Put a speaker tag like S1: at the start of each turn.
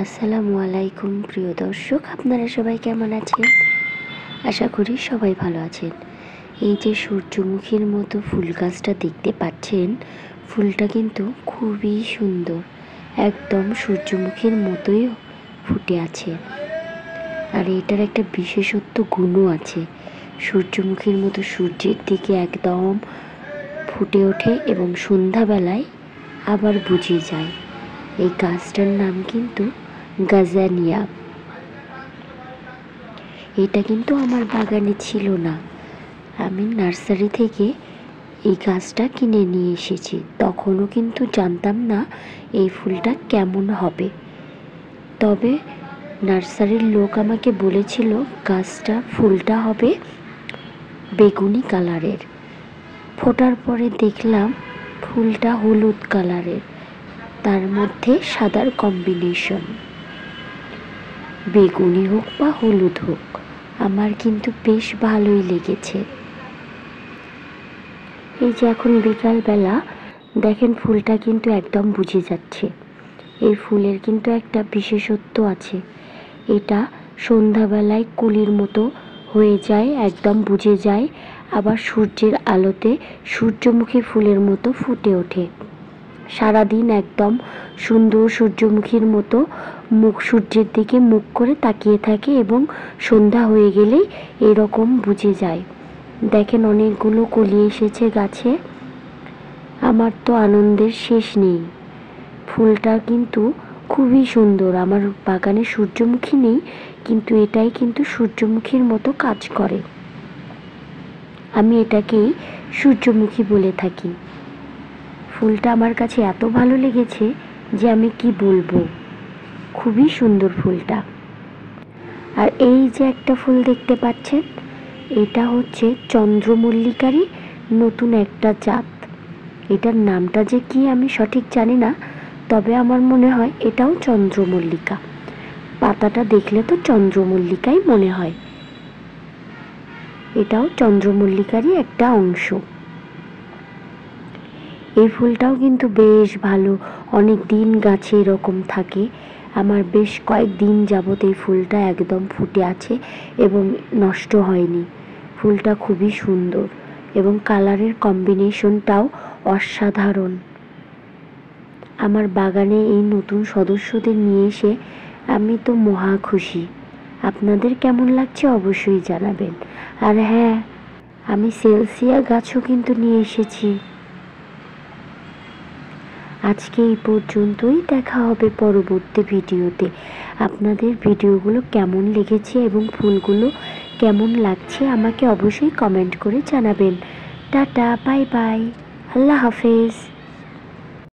S1: আসসালামু আলাইকুম প্রিয় দর্শক, আপনারা সবাই কেমন আছেন? আশা করি সবাই ভালো আছেন। এই যে সূর্যমুখীর মতো ফুল গাছটা দেখতে পাচ্ছেন, ফুলটা কিন্তু খুবই সুন্দর, একদম সূর্যমুখীর মতোই ফুটে আছে। আর এটার একটা বিশেষত্ব গুণও আছে, সূর্যমুখীর মতো সূর্যের দিকে একদম ফুটে ওঠে এবং সন্ধ্যাবেলায় আবার বুঝে যায়। এই গাছটার নাম কিন্তু গাজানিয়া। এটা কিন্তু আমার বাগানে ছিল না, আমি নার্সারি থেকে এই গাছটা কিনে নিয়ে এসেছি। তখনও কিন্তু জানতাম না এই ফুলটা কেমন হবে, তবে নার্সারির লোক আমাকে বলেছিল গাছটা ফুলটা হবে বেগুনি কালারের। ফোটার পরে দেখলাম ফুলটা হলুদ কালারের, তার মধ্যে সাদার কম্বিনেশন। বেগুনি হোক বা হলুদ হোক, আমার কিন্তু বেশ ভালোই লেগেছে। এই যে এখন বিকালবেলা দেখেন ফুলটা কিন্তু একদম বুঝে যাচ্ছে। এই ফুলের কিন্তু একটা বিশেষত্ব আছে, এটা সন্ধ্যাবেলায় কুলির মতো হয়ে যায়, একদম বুঝে যায়, আবার সূর্যের আলোতে সূর্যমুখী ফুলের মতো ফুটে ওঠে। সারাদিন একদম সুন্দর সূর্যমুখীর মতো মুখ সূর্যের দিকে মুখ করে তাকিয়ে থাকে এবং সন্ধ্যা হয়ে গেলেই এরকম বুঝে যায়। দেখেন অনেকগুলো কলি এসেছে গাছে, আমার তো আনন্দের শেষ নেই। ফুলটা কিন্তু খুবই সুন্দর। আমার বাগানে সূর্যমুখী নেই, কিন্তু এটাই কিন্তু সূর্যমুখীর মতো কাজ করে। আমি এটাকেই সূর্যমুখী বলে থাকি। ফুলটা আমার কাছে এত ভালো লেগেছে যে আমি কি বলবো, খুবই সুন্দর ফুলটা। আর এই যে একটা ফুল দেখতে পাচ্ছেন, এটা হচ্ছে চন্দ্রমল্লিকারই নতুন একটা জাত। এটার নামটা যে কি আমি সঠিক জানি না, তবে আমার মনে হয় এটাও চন্দ্রমল্লিকা। পাতাটা দেখলে তো চন্দ্রমল্লিকাই মনে হয়। এটাও চন্দ্রমল্লিকারই একটা অংশ। এই ফুলটাও কিন্তু বেশ ভালো, অনেক দিন গাছে এরকম থাকে। আমার বেশ কয়েকদিন যাবত এই ফুলটা একদম ফুটে আছে এবং নষ্ট হয়নি। ফুলটা খুবই সুন্দর এবং কালারের কম্বিনেশনটাও অসাধারণ। আমার বাগানে এই নতুন সদস্যদের নিয়ে এসে আমি তো মহা খুশি। আপনাদের কেমন লাগছে অবশ্যই জানাবেন। আর হ্যাঁ, আমি সেলসিয়া গাছও কিন্তু নিয়ে এসেছি। আজকে এই পর্যন্তই, দেখা হবে পরবর্তী ভিডিওতে। আপনাদের ভিডিওগুলো কেমন লেগেছে এবং ফুলগুলো কেমন লাগছে আমাকে অবশ্যই কমেন্ট করে জানাবেন। টাটা, বাই বাই, আল্লাহ হাফেজ।